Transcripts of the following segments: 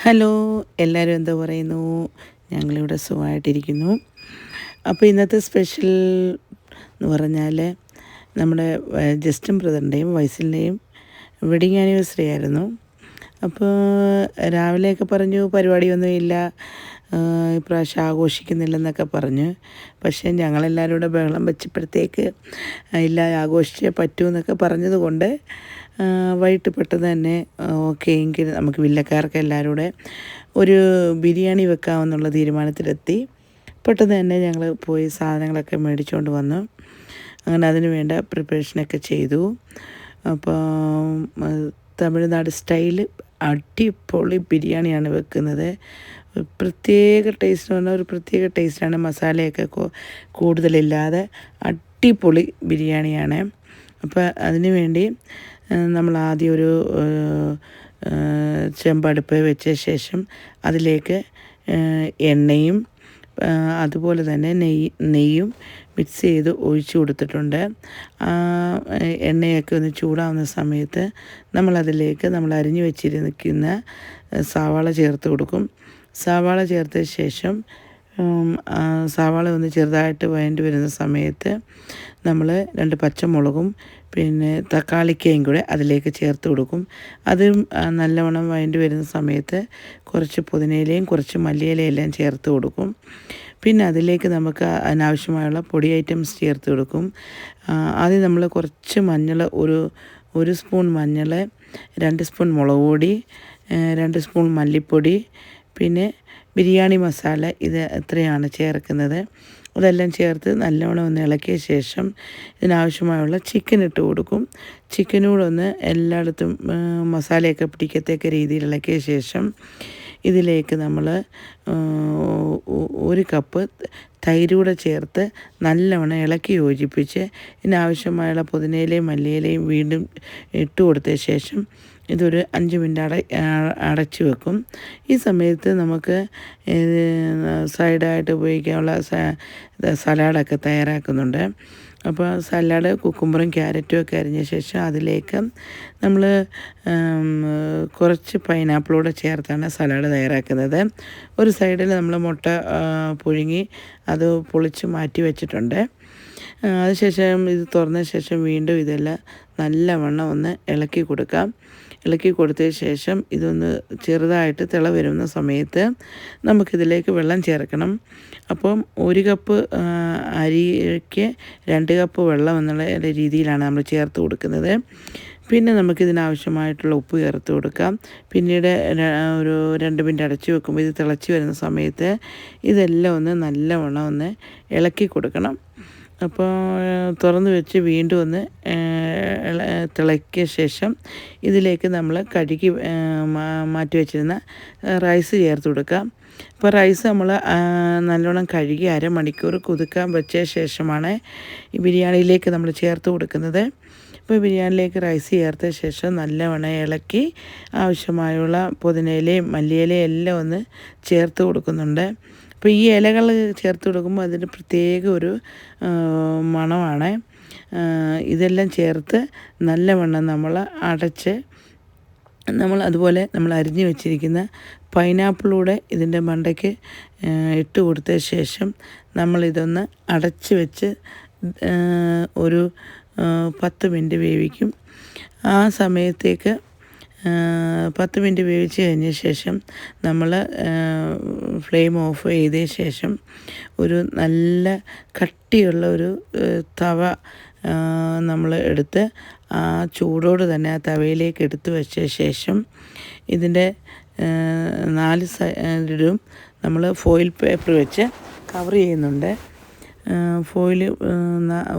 Hello, എല്ലാവരും എന്താ പറയുന്നു? ഞങ്ങളിവിടെ സുഖമായിട്ടിരിക്കുന്നു. അപ്പോൾ ഇന്നത്തെ സ്പെഷ്യൽ എന്ന് പറഞ്ഞാൽ നമ്മുടെ ജസ്റ്റിൻ ബ്രദറിൻ്റെയും വൈസിലിൻ്റെയും വെഡിങ് ആനിവേഴ്സറി ആയിരുന്നു. അപ്പോൾ രാവിലെയൊക്കെ പറഞ്ഞു പരിപാടിയൊന്നുമില്ല, ഇപ്രാവശ്യം ആഘോഷിക്കുന്നില്ലെന്നൊക്കെ പറഞ്ഞു. പക്ഷേ ഞങ്ങളെല്ലാവരും കൂടെ ബഹളം വെച്ചപ്പോഴത്തേക്ക് ഇല്ല, ആഘോഷിച്ചേ പറ്റൂ എന്നൊക്കെ പറഞ്ഞതുകൊണ്ട് വൈകിട്ട് പെട്ടെന്ന് തന്നെ ഓക്കെ എങ്കിൽ നമുക്ക് വില്ലക്കാർക്ക് എല്ലാവരും കൂടെ ഒരു ബിരിയാണി വെക്കാമെന്നുള്ള തീരുമാനത്തിലെത്തി. പെട്ടെന്ന് തന്നെ ഞങ്ങൾ പോയി സാധനങ്ങളൊക്കെ മേടിച്ചുകൊണ്ട് വന്നു. അങ്ങനെ അതിന് വേണ്ട പ്രിപ്പറേഷനൊക്കെ ചെയ്തു. അപ്പോൾ തമിഴ്നാട് സ്റ്റൈല് അടിപൊളി ബിരിയാണിയാണ് വെക്കുന്നത്. പ്രത്യേക ടേസ്റ്റ് എന്ന് പറഞ്ഞാൽ ഒരു പ്രത്യേക ടേസ്റ്റാണ്. മസാലയൊക്കെ കൂടുതലില്ലാതെ അടിപൊളി ബിരിയാണിയാണ്. അപ്പോൾ അതിന് വേണ്ടി നമ്മൾ ആദ്യം ഒരു ചെമ്പടുപ്പ് വെച്ച ശേഷം അതിലേക്ക് എണ്ണയും അതുപോലെ തന്നെ നെയ്യും മിക്സ് ചെയ്ത് ഒഴിച്ചു കൊടുത്തിട്ടുണ്ട്. എണ്ണയൊക്കെ ഒന്ന് ചൂടാവുന്ന സമയത്ത് നമ്മളതിലേക്ക് നമ്മൾ അരിഞ്ഞു വെച്ചിരിക്കുന്ന സവാള ചേർത്ത് കൊടുക്കും. സവാള ചേർത്ത ശേഷം സവാള ഒന്ന് ചെറുതായിട്ട് വഴണ്ടി വരുന്ന സമയത്ത് നമ്മൾ 2 പച്ചമുളകും പിന്നെ തക്കാളിക്കയും കൂടെ അതിലേക്ക് ചേർത്ത് കൊടുക്കും. അതും നല്ലവണ്ണം വഴണ്ടി വരുന്ന സമയത്ത് കുറച്ച് പുതിനയിലയും കുറച്ച് മല്ലിയിലയെല്ലാം ചേർത്ത് കൊടുക്കും. പിന്നെ അതിലേക്ക് നമുക്ക് അതിനാവശ്യമായുള്ള പൊടി ഐറ്റംസ് ചേർത്ത് കൊടുക്കും. ആദ്യം നമ്മൾ കുറച്ച് മഞ്ഞൾ, ഒരു സ്പൂൺ മഞ്ഞൾ, 2 സ്പൂൺ മുളക് പൊടി, 2 സ്പൂൺ മല്ലിപ്പൊടി, പിന്നെ ബിരിയാണി മസാല, ഇത് എത്രയാണ് ചേർക്കുന്നത്. അതെല്ലാം ചേർത്ത് നല്ലവണ്ണം ഒന്ന് ഇളക്കിയ ശേഷം ഇതിനാവശ്യമായുള്ള ചിക്കൻ ഇട്ട് കൊടുക്കും. ചിക്കനൂടൊന്ന് എല്ലായിടത്തും മസാലയൊക്കെ പിടിക്കത്തക്ക രീതിയിൽ ഇളക്കിയ ശേഷം ഇതിലേക്ക് നമ്മൾ 1 കപ്പ് തൈരൂടെ ചേർത്ത് നല്ലവണ്ണം ഇളക്കി യോജിപ്പിച്ച് ഇതിനാവശ്യമായുള്ള പുതിനയിലയും മല്ലിയിലയും വീണ്ടും ഇട്ട് കൊടുത്ത ശേഷം ഇതൊരു 5 മിനിറ്റ് അടച്ചു വെക്കും. ഈ സമയത്ത് നമുക്ക് സൈഡായിട്ട് ഉപയോഗിക്കാനുള്ള സലാഡൊക്കെ തയ്യാറാക്കുന്നുണ്ട്. അപ്പോൾ സലാഡ് കുക്കുമ്പറും ക്യാരറ്റും ഒക്കെ അരിഞ്ഞ ശേഷം അതിലേക്ക് നമ്മൾ കുറച്ച് പൈനാപ്പിളൂടെ ചേർത്താണ് സലാഡ് തയ്യാറാക്കുന്നത്. ഒരു സൈഡിൽ നമ്മൾ മുട്ട പുഴുങ്ങി അത് പൊളിച്ച് മാറ്റി വെച്ചിട്ടുണ്ട്. അതിനുശേഷം ഇത് തുറന്ന ശേഷം വീണ്ടും ഇതെല്ലാം നല്ലവണ്ണം ഒന്ന് ഇളക്കി കൊടുക്കാം. ഇളക്കി കൊടുത്തതിന് ശേഷം ഇതൊന്ന് ചെറുതായിട്ട് തിള വരുന്ന സമയത്ത് നമുക്കിതിലേക്ക് വെള്ളം ചേർക്കണം. അപ്പം 1 കപ്പ് അരിക്ക് 2 കപ്പ് വെള്ളം എന്നുള്ള രീതിയിലാണ് നമ്മൾ ചേർത്ത് കൊടുക്കുന്നത്. പിന്നെ നമുക്കിതിനാവശ്യമായിട്ടുള്ള ഉപ്പ് ചേർത്ത് കൊടുക്കാം. പിന്നീട് ഒരു 2 മിനിറ്റ് അടച്ചു വെക്കുമ്പോൾ ഇത് തിളച്ച് വരുന്ന സമയത്ത് ഇതെല്ലാം ഒന്ന് നല്ലവണ്ണം ഒന്ന് ഇളക്കി കൊടുക്കണം. അപ്പോൾ തുറന്ന് വെച്ച് വീണ്ടും ഒന്ന് തിളക്കിയ ശേഷം ഇതിലേക്ക് നമ്മൾ കഴുകി മാറ്റി വെച്ചിരുന്ന റൈസ് ചേർത്ത് കൊടുക്കാം. അപ്പോൾ റൈസ് നമ്മൾ നല്ലോണം കഴുകി അരമണിക്കൂർ കുതിക്കാൻ വെച്ച ശേഷമാണ് ഈ ബിരിയാണിയിലേക്ക് നമ്മൾ ചേർത്ത് കൊടുക്കുന്നത്. ഇപ്പോൾ ബിരിയാണിയിലേക്ക് റൈസ് ചേർത്ത ശേഷം നല്ലവണ്ണം ഇളക്കി ആവശ്യമായുള്ള പുതിനയിലയും മല്ലിയിലയും എല്ലാം ഒന്ന് ചേർത്ത് കൊടുക്കുന്നുണ്ട്. അപ്പോൾ ഈ ഇലകൾ ചേർത്ത് കൊടുക്കുമ്പോൾ അതിന് പ്രത്യേക ഒരു മണമാണ്. ഇതെല്ലാം ചേർത്ത് നല്ലവണ്ണം നമ്മൾ അടച്ച് അതുപോലെ നമ്മൾ അരിഞ്ഞു വെച്ചിരിക്കുന്ന പൈനാപ്പിളൂടെ ഇതിൻ്റെ മണ്ടയ്ക്ക് ഇട്ട് കൊടുത്ത ശേഷം നമ്മളിതൊന്ന് അടച്ച് വെച്ച് ഒരു 10 മിനിറ്റ് വേവിക്കും. ആ സമയത്തേക്ക് 10 മിനിറ്റ് വേവിച്ച് കഴിഞ്ഞ ശേഷം നമ്മൾ ഫ്ലെയിം ഓഫ് ചെയ്ത ശേഷം ഒരു നല്ല കട്ടിയുള്ള ഒരു തവ നമ്മൾ എടുത്ത് ആ ചൂടോട് തന്നെ ആ തവയിലേക്ക് എടുത്ത് വെച്ച ശേഷം ഇതിൻ്റെ 4 സൈഡിലും നമ്മൾ ഫോയിൽ പേപ്പർ വെച്ച് കവർ ചെയ്യുന്നുണ്ട്. ഫോയിൽ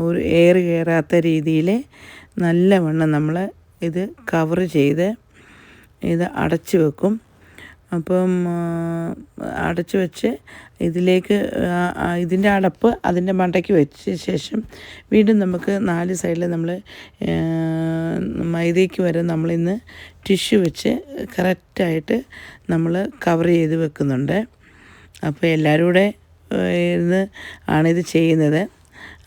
ഒരു എയർ കയറാത്ത രീതിയിൽ നല്ലവണ്ണം നമ്മൾ ഇത് കവർ ചെയ്ത് ഇത് അടച്ച് വെക്കും. അപ്പം അടച്ച് വെച്ച് ഇതിലേക്ക് ഇതിൻ്റെ അടപ്പ് അതിൻ്റെ മണ്ടയ്ക്ക് വെച്ച ശേഷം വീണ്ടും നമുക്ക് 4 സൈഡിൽ നമ്മൾ മൈദയ്ക്ക് വരെ നമ്മളിന്ന് ടിഷ്യൂ വെച്ച് കറക്റ്റായിട്ട് നമ്മൾ കവർ ചെയ്ത് വെക്കുന്നുണ്ട്. അപ്പോൾ എല്ലാവരും കൂടെ ഇരുന്ന് ആണിത് ചെയ്യുന്നത്.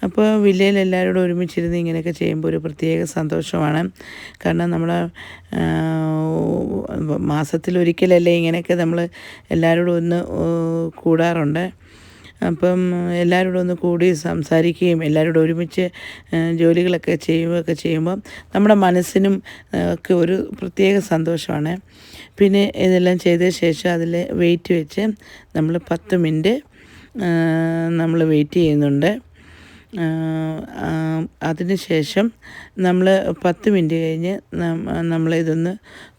അപ്പോൾ വില്ലയിൽ എല്ലാവരോടും ഒരുമിച്ചിരുന്ന് ഇങ്ങനെയൊക്കെ ചെയ്യുമ്പോൾ ഒരു പ്രത്യേക സന്തോഷമാണ്. കാരണം നമ്മൾ മാസത്തിലൊരിക്കലല്ലേ ഇങ്ങനെയൊക്കെ നമ്മൾ എല്ലാവരോടും ഒന്ന് കൂടാറുണ്ട്. അപ്പം എല്ലാവരോടും ഒന്ന് കൂടി സംസാരിക്കുകയും എല്ലാവരോടും ഒരുമിച്ച് ജോലികളൊക്കെ ചെയ്യുമ്പം നമ്മുടെ മനസ്സിനും ഒക്കെ ഒരു പ്രത്യേക സന്തോഷമാണ്. പിന്നെ ഇതെല്ലാം ചെയ്ത ശേഷം അതിൽ വെയിറ്റ് വെച്ച് നമ്മൾ 10 മിനിറ്റ് നമ്മൾ വെയിറ്റ് ചെയ്യുന്നുണ്ട്. അതിന് ശേഷം നമ്മൾ 10 മിനിറ്റ് കഴിഞ്ഞ് നമ്മളിതൊന്ന്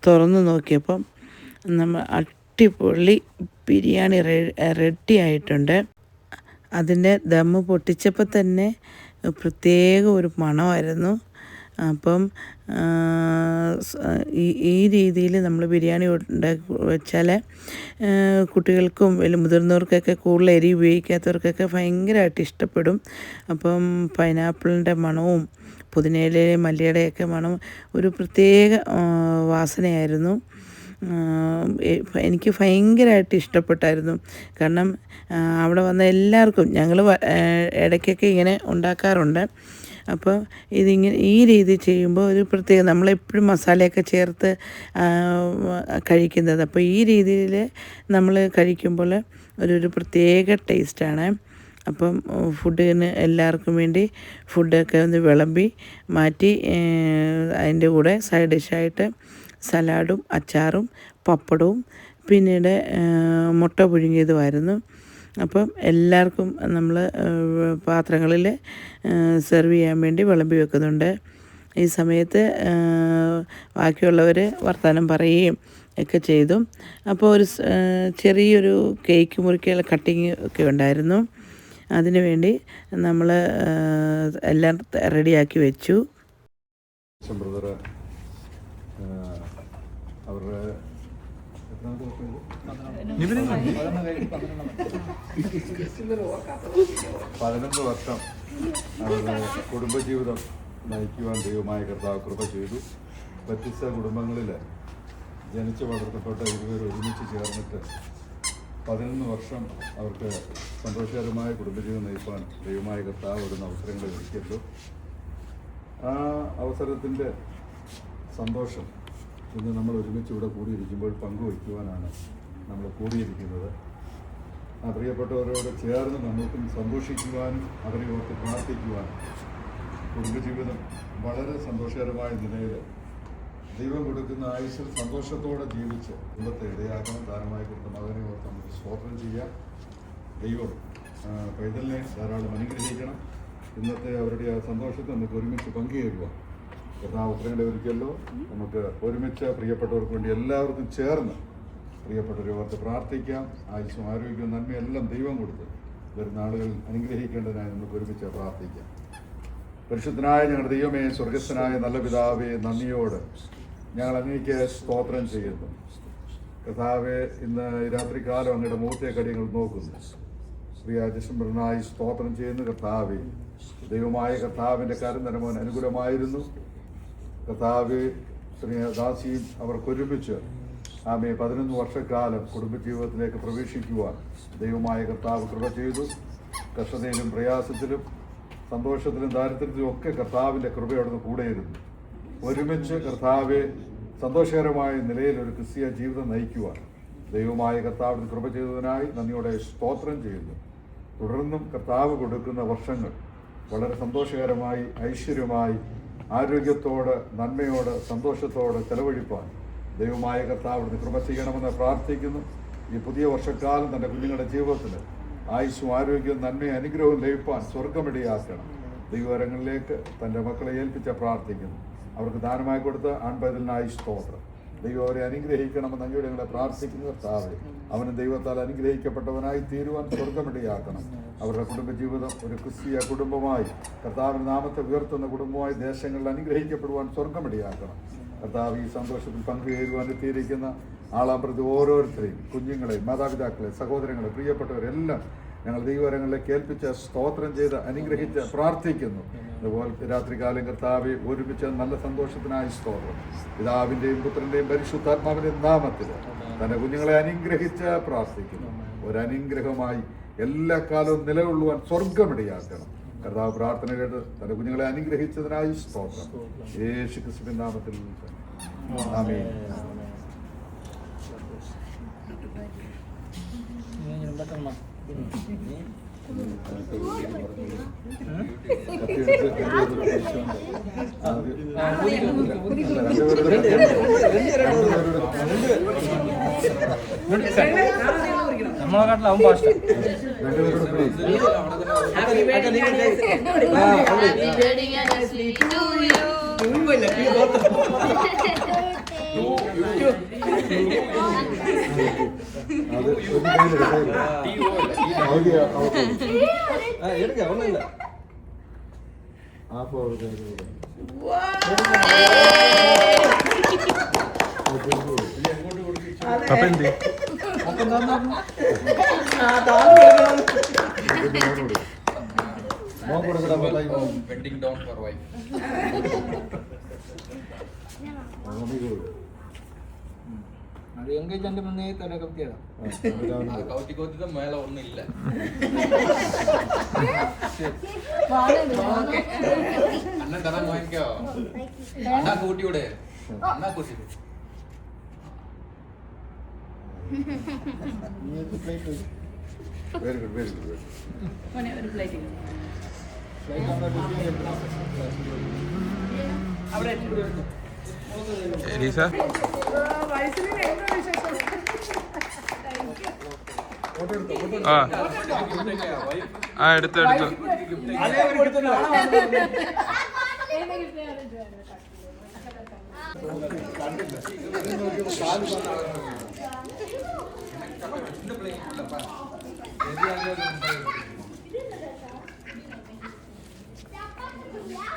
തുറന്ന് നോക്കിയപ്പം അടിപൊളി ബിരിയാണി റെഡി ആയിട്ടുണ്ട്. അതിൻ്റെ ദമ്മ് പൊട്ടിച്ചപ്പോൾ തന്നെ പ്രത്യേക ഒരു മണമായിരുന്നു. അപ്പം ഈ രീതിയിൽ നമ്മൾ ബിരിയാണി വെച്ചാൽ കുട്ടികൾക്കും വലിയ മുതിർന്നവർക്കൊക്കെ കൂടുതൽ എരി ഉപയോഗിക്കാത്തവർക്കൊക്കെ ഭയങ്കരമായിട്ട് ഇഷ്ടപ്പെടും. അപ്പം പൈനാപ്പിളിൻ്റെ മണവും പുതിനയിലയുടെ മല്ലിയുടെയൊക്കെ മണം ഒരു പ്രത്യേക വാസനയായിരുന്നു. എനിക്ക് ഭയങ്കരമായിട്ട് ഇഷ്ടപ്പെട്ടായിരുന്നു. കാരണം അവിടെ വന്ന എല്ലാവർക്കും ഞങ്ങൾ ഇടയ്ക്കൊക്കെ ഇങ്ങനെ ഉണ്ടാക്കാറുണ്ട്. അപ്പോൾ ഈ രീതി ചെയ്യുമ്പോൾ ഒരു പ്രത്യേക നമ്മളെപ്പോഴും മസാലയൊക്കെ ചേർത്ത് കഴിക്കുന്നത്. അപ്പോൾ ഈ രീതിയിൽ നമ്മൾ കഴിക്കുമ്പോൾ ഒരു പ്രത്യേക ടേസ്റ്റാണ്. അപ്പം ഫുഡിന് എല്ലാവർക്കും വേണ്ടി ഫുഡൊക്കെ ഒന്ന് വിളമ്പി മാറ്റി അതിൻ്റെ കൂടെ സൈഡ് ഡിഷായിട്ട് സലാഡും അച്ചാറും പപ്പടവും പിന്നീട് മുട്ട പുഴുങ്ങിയതുമായിരുന്നു. അപ്പം എല്ലാവർക്കും നമ്മൾ പാത്രങ്ങളിൽ സെർവ് ചെയ്യാൻ വേണ്ടി വിളമ്പി വെക്കുന്നുണ്ട്. ഈ സമയത്ത് ബാക്കിയുള്ളവർ വർത്തമാനം പറയുകയും ഒക്കെ ചെയ്തു. അപ്പോൾ ഒരു ചെറിയൊരു കേക്ക് മുറിക്കുള്ള കട്ടിങ് ഒക്കെ ഉണ്ടായിരുന്നു. അതിനു വേണ്ടി നമ്മൾ എല്ലാം റെഡിയാക്കി വെച്ചു. അവരുടെ 11 വർഷം അവരുടെ കുടുംബജീവിതം നയിക്കുവാൻ ദൈവമായ കർത്താവ് കൃപ ചെയ്തു. വ്യത്യസ്ത കുടുംബങ്ങളിൽ ജനിച്ചു വളർത്തപ്പെട്ട ഇരുവരും ഒരുമിച്ച് ചേർന്നിട്ട് 11 വർഷം അവർക്ക് സന്തോഷകരമായ കുടുംബജീവിതം നയിക്കുവാൻ ദൈവമായ കർത്താവ് ഒരു അവസരങ്ങൾ ഒരുക്കിയല്ലോ. ആ അവസരത്തിൻ്റെ സന്തോഷം ഇന്ന് നമ്മൾ ഒരുമിച്ച് ഇവിടെ കൂടിയിരിക്കുമ്പോൾ പങ്കുവയ്ക്കുവാനാണ് നമ്മൾ കൂടിയിരിക്കുന്നത്. ആ പ്രിയപ്പെട്ടവരോട് ചേർന്ന് നമുക്കും സന്തോഷിക്കുവാനും അവരെ ഓർത്ത് പ്രാർത്ഥിക്കുവാനും കുടുംബജീവിതം വളരെ സന്തോഷകരമായ നിലയിൽ ദൈവം കൊടുക്കുന്ന ആയുസ്സിൽ സന്തോഷത്തോടെ ജീവിച്ച് കുടുംബത്തെ ഇടയാക്കണം. ദാനമായി കൊടുത്ത മകനെ ഓർത്ത് നമുക്ക് സ്തോത്രം ചെയ്യാം. ദൈവം പൈതലിനെ ധാരാളം അനുഗ്രഹിക്കണം. ഇന്നത്തെ അവരുടെ ആ സന്തോഷത്തെ നമുക്ക് ഒരുമിച്ച് പങ്കുചേരുക. കർത്താവ് ഉത്തരങ്ങളെ ഒരിക്കലോ നമുക്ക് ഒരുമിച്ച് പ്രിയപ്പെട്ടവർക്ക് വേണ്ടി എല്ലാവർക്കും ചേർന്ന് പ്രിയപ്പെട്ടവരെ ഓർത്ത് പ്രാർത്ഥിക്കാം. ആയുസ്സും ആരോഗ്യവും നന്മയെല്ലാം ദൈവം കൊടുത്ത് വരുന്ന ആളുകൾ അനുഗ്രഹിക്കേണ്ടതിനായി നമുക്ക് ഒരുമിച്ച് പ്രാർത്ഥിക്കാം. പരിശുദ്ധനായ ഞങ്ങളുടെ ദൈവമേ, സ്വർഗസ്ഥനായ നല്ല പിതാവേ, നന്ദിയോട് ഞങ്ങൾ അങ്ങേക്ക് സ്തോത്രം ചെയ്യുന്നു. കർത്താവെ, ഇന്ന് രാത്രികാലം അങ്ങയുടെ മുഖത്തേക്കടി ഞങ്ങൾ നോക്കുന്നു. പ്രിയ ഡിസംബറിനായി സ്തോത്രം ചെയ്യുന്നു. കർത്താവെ, ദൈവമായ കർത്താവിൻ്റെ കരുതരമോൻ അനുകൂലമായിരുന്നു. കർത്താവ് ദാസിയും അവർക്കൊരുമിച്ച് 11 വർഷക്കാലം കുടുംബജീവിതത്തിലേക്ക് പ്രവേശിക്കുവാൻ ദൈവമായ കർത്താവ് കൃപ ചെയ്തു. കഷ്ടതയിലും പ്രയാസത്തിലും സന്തോഷത്തിലും ദാരിദ്ര്യത്തിലും ഒക്കെ കർത്താവിൻ്റെ കൃപയോടൊന്ന് കൂടെയിരുന്നു. ഒരുമിച്ച് കർത്താവെ സന്തോഷകരമായ നിലയിൽ ഒരു ക്രിസ്തീയ ജീവിതം നയിക്കുവാൻ ദൈവമായ കർത്താവിന് കൃപ ചെയ്തതിനായി നന്ദിയോടെ സ്തോത്രം ചെയ്യുന്നു. തുടർന്നും കർത്താവ് കൊടുക്കുന്ന വർഷങ്ങൾ വളരെ സന്തോഷകരമായി ഐശ്വര്യമായി ആരോഗ്യത്തോട് നന്മയോട് സന്തോഷത്തോടെ ചെലവഴിപ്പാൻ ദൈവമായ കർത്താവിന് കൃപ ചെയ്യണമെന്ന് പ്രാർത്ഥിക്കുന്നു. ഈ പുതിയ വർഷക്കാലം തൻ്റെ കുഞ്ഞുങ്ങളുടെ ജീവിതത്തിൽ ആയുസ്സും ആരോഗ്യവും നന്മയും അനുഗ്രഹവും ലഭിപ്പാൻ സ്വർഗമിടയാക്കണം. ദൈവകരങ്ങളിലേക്ക് തൻ്റെ മക്കളെ ഏൽപ്പിച്ച പ്രാർത്ഥിക്കുന്നു. അവർക്ക് ദാനമായി കൊടുത്ത ആൺപൈതലിനായി സ്തോത്രം. ദൈവം അവരെ അനുഗ്രഹിക്കണമെന്ന് അങ്ങോട്ട് ഞങ്ങളെ പ്രാർത്ഥിക്കുന്നു. കർത്താവേ, അവന് ദൈവത്താൽ അനുഗ്രഹിക്കപ്പെട്ടവനായി തീരുവാൻ സ്വർഗമിടയാക്കണം. അവരുടെ കുടുംബജീവിതം ഒരു ക്രിസ്തീയ കുടുംബമായി കർത്താവിൻ്റെ നാമത്തെ ഉയർത്തുന്ന കുടുംബമായി ദേശങ്ങളിൽ അനുഗ്രഹിക്കപ്പെടുവാൻ സ്വർഗമിടയാക്കണം. കർത്താവ് ഈ സന്തോഷത്തിൽ പങ്കുചേരുവാൻ എത്തിയിരിക്കുന്ന ആളാമ്പ്രതി ഓരോരുത്തരെയും, കുഞ്ഞുങ്ങളെയും മാതാപിതാക്കളെ സഹോദരങ്ങളെ പ്രിയപ്പെട്ടവരെല്ലാം ഞങ്ങൾ ദൈവകരങ്ങളിലേക്ക് ഏൽപ്പിച്ച സ്തോത്രം ചെയ്ത് അനുഗ്രഹിച്ച് പ്രാർത്ഥിക്കുന്നു. അതുപോലെ രാത്രികാലം കർത്താവെ ഒരുമിച്ച് നല്ല സന്തോഷത്തിനായി സ്തോത്രം. പിതാവിൻ്റെയും പുത്രൻ്റെയും പരിശുദ്ധാത്മാവിൻ്റെയും നാമത്തിൽ തൻ്റെ കുഞ്ഞുങ്ങളെ അനുഗ്രഹിച്ച് പ്രാർത്ഥിക്കുന്നു. ഒരനുഗ്രഹമായി എല്ലാ കാലവും നിലകൊള്ളുവാൻ സ്വർഗമിടയാക്കണം. കർത്താവ് പ്രാർത്ഥന കേട്ട് തന്റെ കുഞ്ഞുങ്ങളെ അനുഗ്രഹിച്ചതിനായി സ്തോത്രം. യേശു ക്രിസ്തുവിൻ നാമത്തിൽ ആമേൻ. നമ്മളെക്കാട്ടിലാവും ഭാഷ. എടുക്ക ഒന്നുമില്ല. Bending down for wife. അത് എൻഗേജ്മെന്റ് മുന്നേ തന്നെ കത്തിയതാ. ആ കൗത്തിക്കോത്തിത്തെ മേള ഒന്നുമില്ല. അണ്ണൻ തരാൻ വാങ്ങിക്കോ. അണ്ണാ കൂട്ടിയൂടെ? അണ്ണാ കൂട്ടി. Very good, very good. Elisa ആ എടുത്തു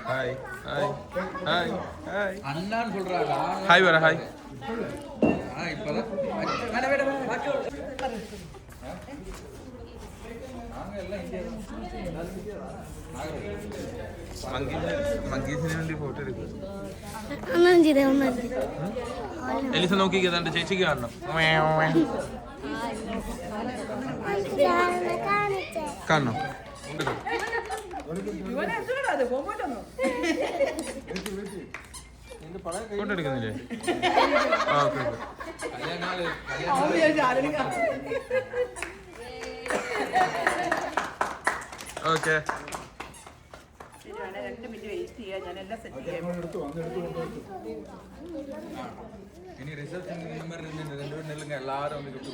ഹായ് ഹായ് ഹായ് ഹായ് அண்ணான்னு சொல்றாடா. ഹായ് പറ ഹായ് இப்பதான் நாங்க எல்லாம் இந்தியா മങ്കീസിന് വേണ്ടി ഫോട്ടോ എടുക്കും. ഒന്നും ചെയ്തേ ഒന്നും എലീസ നോക്കിക്കേ തന്റെ ചേച്ചിക്ക് കാണണം. കാണണം ഫോട്ടോ എടുക്കുന്നില്ലേ? ആ ഓക്കെ ഓക്കെ. இனி ரிசப்ஷன் இந்த மாதிரி இருந்து 2 பேர் நெல்லுங்க எல்லாரும் வந்து கிஃப்ட்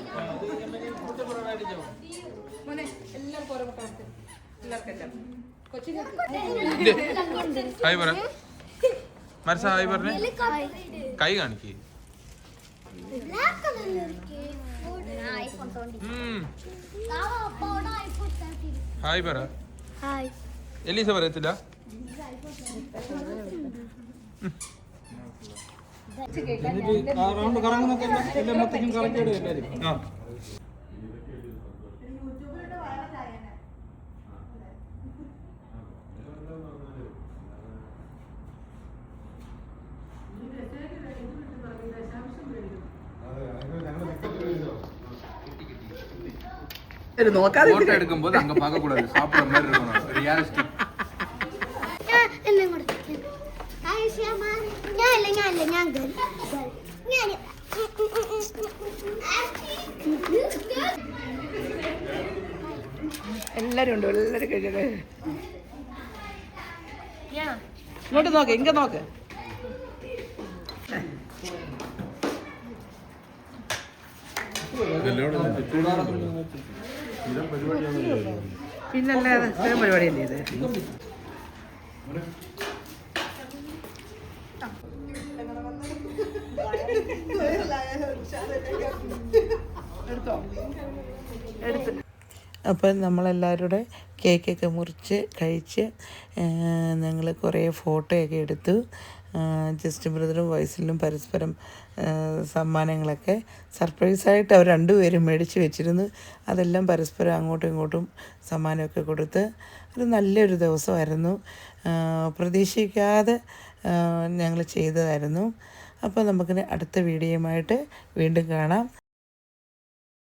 ഹായ് പറ മനസ്സ ഹായ് പറഞ്ഞേ. കൈ കാണിക്ക്. ഹായ് പറ. ഹായ് എലീസ പറയത്തില്ല? എന്നിട്ട് ആ റൗണ്ട് കറങ്ങുന്നൊക്കെ എല്ലാം മൊത്തം കറക്റ്റ് എല്ലാവരും. ആ போட்டோ எடுக்கும்போது அங்க பார்க்க கூடாது, சாப்பிடுற மாதிரி இருக்கணும். ரியாலிஸ்டிக். എല്ലാം കൂടെ ഞാൻ എല്ലാരും ഉണ്ട്, എല്ലാരും കഴിക്കട്ടെ. ഇങ്ങോട്ട് നോക്ക്, ഇങ്ങ നോക്ക്. പിന്നല്ലാതെ സ്ഥിരം പരിപാടിയല്ലേ ഇത്. അപ്പം നമ്മളെല്ലാവരുടെ കേക്കൊക്കെ മുറിച്ച് കഴിച്ച് ഞങ്ങൾ കുറേ ഫോട്ടോയൊക്കെ എടുത്തു. ജസ്റ്റിൻ ബ്രദറും വൈസിലും പരസ്പരം സമ്മാനങ്ങളൊക്കെ സർപ്രൈസായിട്ട് അവർ രണ്ടുപേരും മേടിച്ച് വെച്ചിരുന്നു. അതെല്ലാം പരസ്പരം അങ്ങോട്ടും ഇങ്ങോട്ടും സമ്മാനമൊക്കെ കൊടുത്ത് ഒരു നല്ലൊരു ദിവസമായിരുന്നു. പ്രതീക്ഷിക്കാതെ ഞങ്ങൾ ചെയ്തതായിരുന്നു. അപ്പോൾ നമുക്കിനി അടുത്ത വീഡിയോയുമായിട്ട് വീണ്ടും കാണാം.